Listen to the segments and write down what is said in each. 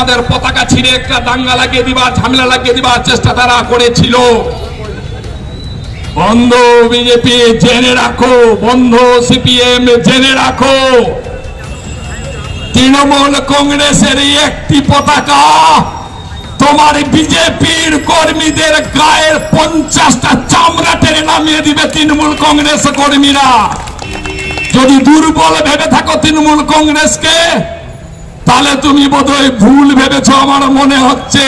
আমাদের পতাকা ছিঁড়ে একটা দাঙ্গা লাগিয়ে দিবার, ঝামেলা লাগিয়ে দিবার চেষ্টা তারা করেছিল। বন্ধু বিজেপি জেনে রাখো, বন্ধু সিপিএম জেনে রাখো, তৃণমূল কংগ্রেসের একটি পতাকা তোমার বিজেপির কর্মীদের গায়ের 50টা চামড়া টেনে নামিয়ে দিবে তৃণমূল কংগ্রেস কর্মীরা। যদি দুর্বল ভেবে থাকো তৃণমূল কংগ্রেসকে, তাহলে তুমি বোধহয় ভুল ভেবেছো আমার মনে হচ্ছে।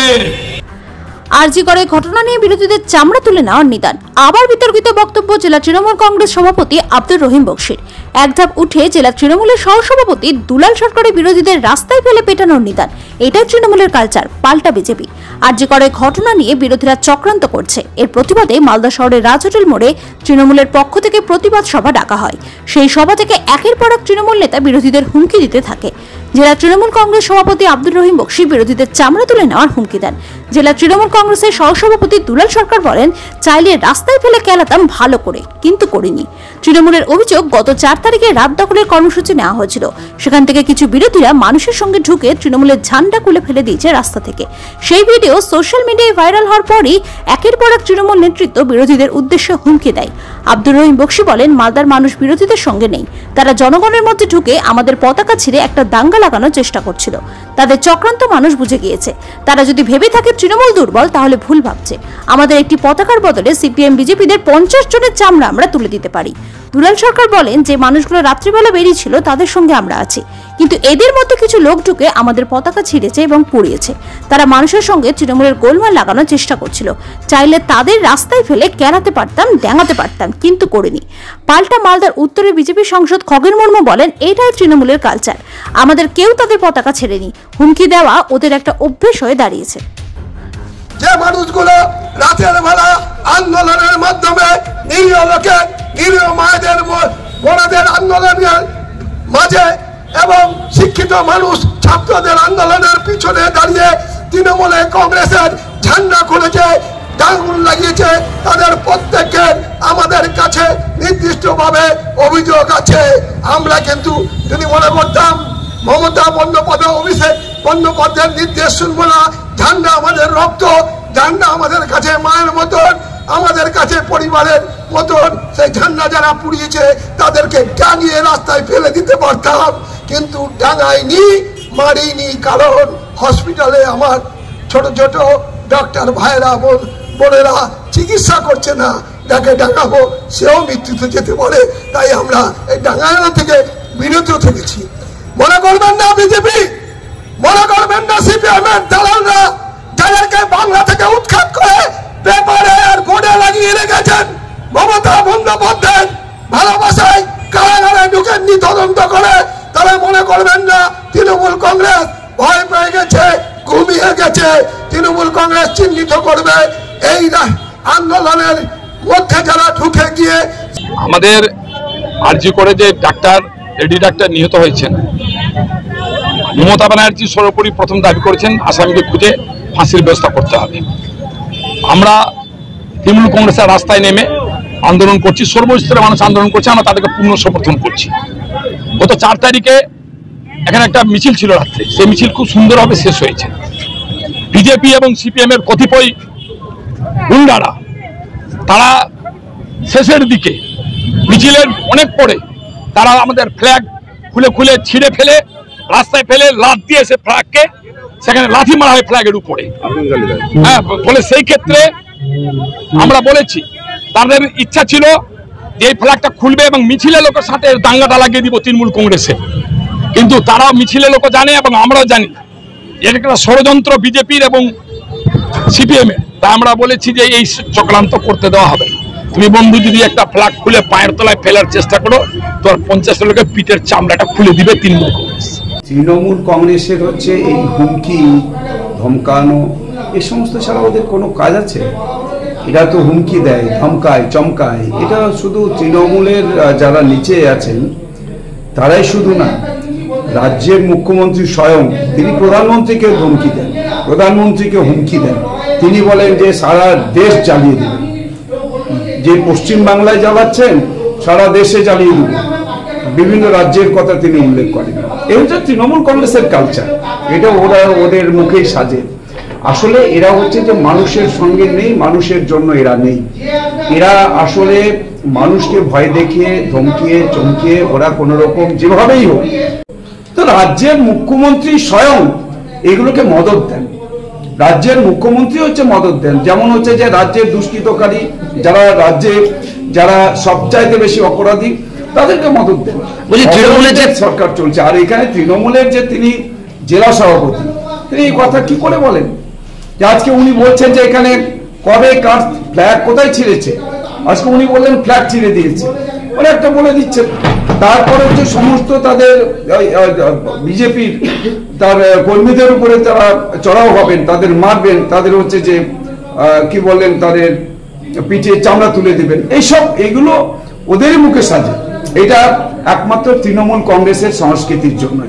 আরজি করে ঘটনা নিয়ে বিরোধীদের চামড়া তুলে নেওয়ার নিদান। আবার বিতর্কিত বক্তব্য জেলা তৃণমূল কংগ্রেস সভাপতি আব্দুর রহিম বক্সির। এক ধাপ উঠে জেলা তৃণমূলের সহসভাপতি দুলাল সরকারের বিরোধীদের রাস্তায় ফেলে পেটানোর নিদান। এটাই তৃণমূলের কালচার, পাল্টা বিজেপি। আরজি করে ঘটনা নিয়ে বিরোধীরা চক্রান্ত করছে। এর প্রতিবাদে মালদা শহরের রাজ হোটেল মোড়ে তৃণমূলের পক্ষ থেকে প্রতিবাদ সভা ডাকা হয়। সেই সভা থেকে একের পর এক তৃণমূল নেতা বিরোধীদের হুমকি দিতে থাকে। জেলা তৃণমূল কংগ্রেস সভাপতি আব্দুর রহিম বক্সি বিরোধীদের চামড়া তুলে নেওয়ার হুমকি দেন। জেলা তৃণমূল কংগ্রেসের সহসভাপতি দুলাল সরকার বলেন, চাইলে রাস্তায় ফেলে কেলাতাম ভালো করে, কিন্তু করিনি। তৃণমূলের অভিযোগ, গত 4 তারিখে রাত দখলের কর্মসূচি নেওয়া হয়েছিল। সেখান থেকে কিছু বিরোধীরা মানুষের সঙ্গে ঢুকে তৃণমূলের ঝান্ডা খুলে ফেলে দিয়েছে রাস্তা থেকে। সেই ভিডিও সোশ্যাল মিডিয়ায় ভাইরাল হওয়ার পরই একের পর এক তৃণমূল নেতৃত্ব বিরোধীদের উদ্দেশ্যে হুমকি দেয়। আব্দুর রহিম বক্সি বলেন, মালদার মানুষ বিরোধীদের সঙ্গে নেই। তারা জনগণের মধ্যে ঢুকে আমাদের পতাকা ছিঁড়ে একটা দাঙ্গা লাগানোর চেষ্টা করছিল। তাদের চক্রান্ত মানুষ বুঝে গিয়েছে। তারা যদি ভেবে থাকে তৃণমূল দুর্বল, তাহলে ভুল ভাবছে। আমাদের একটি পতাকার বদলে সিপিএম বিজেপিদের 50 জনের চামড়া আমরা তুলে দিতে পারি। দুলাল সরকার বলেন, যে মানুষগুলো রাত্রিবেলা বেরিয়েছিল তাদের সঙ্গে আমরা আছি, কিন্তু এদের মধ্যে কিছু লোক ঢুকে আমাদের পতাকা ছিঁড়েছে এবং পুড়িয়েছে। তারা মানুষের সঙ্গে তৃণমূলের গোলমাল লাগানোর চেষ্টা করছিল। চাইলে তাদের রাস্তায় ফেলে কেলাতে পারতাম, ড্যাঙাতে পারতাম, কিন্তু করিনি। পাল্টা মালদার উত্তরে বিজেপি সাংসদ খগেন মুর্মু বলেন, এটাই তৃণমূলের কালচার। আমাদের কেউ তাদের পতাকা ছেড়েনি। হুমকি দেওয়া ওদের একটা অভ্যেস হয়ে দাঁড়িয়েছে। যে মানুষগুলো রাতের বেলা আন্দোলনের মাধ্যমে নিরীহ লোকের, নিরীহ মায়েদের, বোনদের আন্দোলনের মাঝে এবং শিক্ষিত মানুষ ছাত্রদের আন্দোলনের পিছনে দাঁড়িয়ে তৃণমূলে কংগ্রেসের ঝান্ডা খুলেছে, আগুন লাগিয়েছে, তাদের প্রত্যেকের আমাদের কাছে নির্দিষ্টভাবে অভিযোগ আছে। আমরা কিন্তু যদি মনে করতাম মমতা বন্দ্যোপাধ্যায়, অভিষেক বন্দ্যোপাধ্যায়ের নির্দেশ শুনবো না, ঝান্ডা আমাদের রক্ত, ঝান্ডা আমাদের কাছে মায়ের মতন, আমাদের কাছে পরিবারের মতন, সেই ঝান্ডা যারা পুড়িয়েছে তাদেরকে টাঙিয়ে রাস্তায় ফেলে দিতে পারতাম, কিন্তু ডাঙাইনি, মারিনি। কারণ হসপিটালে আমার ছোট ছোট ডক্টর ভাইরা, বোনেরা চিকিৎসা করছে না, যাকে ডাঙাবো সেও মৃত্যুতে যেতে পারে। তাই আমরা এই ডাঙানো থেকে বিরত থেকেছি। মনে করবেন না বিজেপি, মনে করবেন না সিপিএম এর দালালরা, যাদেরকে বাংলা থেকে উৎখাত করে পেপারে আর বোর্ডে লাগিয়ে রেখেছেন মমতা বন্দ্যোপাধ্যায় ভালোবাসায় কারাগারে ঢুকে তদন্ত করে, তারা মনে করবেন না তৃণমূল কংগ্রেস ভয় পেয়ে গেছে, ঘুমিয়ে গেছে। তৃণমূল কংগ্রেস চিহ্নিত করবে এই আন্দোলনের মধ্যে যারা ঢুকে গিয়ে। আমাদের আরজি করে যে ডাক্তার, লেডি ডাক্তার নিহত হয়েছেন, মমতা ব্যানার্জি সর্বোপরি প্রথম দাবি করেছেন আসামিকে খুঁজে ফাঁসির ব্যবস্থা করতে হবে। আমরা তৃণমূল কংগ্রেসের রাস্তায় নেমে আন্দোলন করছি, সর্বস্তরের মানুষ আন্দোলন করছে, আমরা তাদেরকে পূর্ণ সমর্থন করছি। গত 4 তারিখে এখানে একটা মিছিল ছিল রাত্রে, সেই মিছিল খুব সুন্দরভাবে শেষ হয়েছে। বিজেপি এবং সিপিএম এর কতিপয় গুন্ডারা, তারা শেষের দিকে মিছিলের অনেক পরে তারা আমাদের ফ্ল্যাগ খুলে খুলে ছিঁড়ে ফেলে রাস্তায় ফেলে লাথ দিয়ে সে ফ্ল্যাগকে সেখানে লাথি মারা হয় ফ্ল্যাগের উপরে। হ্যাঁ, বলে সেই ক্ষেত্রে আমরা বলেছি তাদের ইচ্ছা ছিল যে এই ফ্ল্যাগটা খুলবে এবং মিছিলের লোকের সাথে দাঙ্গাটা লাগিয়ে দিব তৃণমূল কংগ্রেসে, কিন্তু তারাও মিছিলের লোক জানে এবং আমরাও জানি এটা একটা ষড়যন্ত্র বিজেপির এবং সিপিএম এর। তা আমরা বলেছি যে এই চক্রান্ত করতে দেওয়া হবে। তুমি বন্ধু যদি একটা ফ্ল্যাগ খুলে পায়ের তলায় ফেলার চেষ্টা করো, তোর 50 লোকের পিঠের চামড়াটা খুলে দিবে তৃণমূল কংগ্রেস। তৃণমূল কংগ্রেসের হচ্ছে এই হুমকি, ধমকানো, এই সমস্ত ছাড়া ওদের কোনো কাজ আছে? এরা তো হুমকি দেয়, ধমকায়, চমকায়। এটা শুধু তৃণমূলের যারা নিচে আছেন তারাই শুধু না, রাজ্যের মুখ্যমন্ত্রী স্বয়ং তিনি প্রধানমন্ত্রীকে ধমকি দেন, প্রধানমন্ত্রীকে হুমকি দেন। তিনি বলেন যে সারা দেশ জ্বালিয়ে দেবেন, যে পশ্চিম বাংলায় জ্বালাচ্ছেন সারা দেশে জ্বালিয়ে দেবেন। বিভিন্ন রাজ্যের কথা তিনি উল্লেখ করেন। এই হচ্ছে তৃণমূল কংগ্রেসের কালচার, এটা ওরা ওদের মুখেই সাজে। আসলে এরা হচ্ছে যে মানুষের সঙ্গে নেই, মানুষের জন্য এরা নেই। এরা আসলে মানুষকে ভয় দেখিয়ে ধমকিয়ে চমকিয়ে ওরা কোনো রকম যেভাবেই হোক, তো রাজ্যের মুখ্যমন্ত্রী স্বয়ং এগুলোকে মদত দেন। রাজ্যের মুখ্যমন্ত্রী হচ্ছে মদত দেন, যেমন হচ্ছে যে রাজ্যের দুষ্কৃতকারী যারা রাজ্যে যারা সবচাইতে বেশি অপরাধী তাদেরকে মদত দেন। বলছি তৃণমূলের যে সরকার চলছে, আর এখানে তৃণমূলের যে তিনি জেলা সভাপতি, তিনি এই কথা কি করে বলেন যে আজকে উনি বলছেন যে এখানে কবে কার ফ্ল্যাগ কোথায় ছিঁড়েছে, আজকে উনি বললেন ফ্ল্যাগ ছিঁড়ে দিয়েছে, ওরা একটা বলে দিচ্ছেন। তারপরে হচ্ছে সমস্ত তাদের বিজেপির তার কর্মীদের উপরে তারা চড়াও হবেন, তাদের মারবেন, তাদের হচ্ছে যে কি বললেন তাদের পিঠে চামড়া তুলে দিবেন, এইসব এগুলো ওদের মুখে সাজে। এটা একমাত্র তৃণমূল কংগ্রেসের সংস্কৃতির জন্য।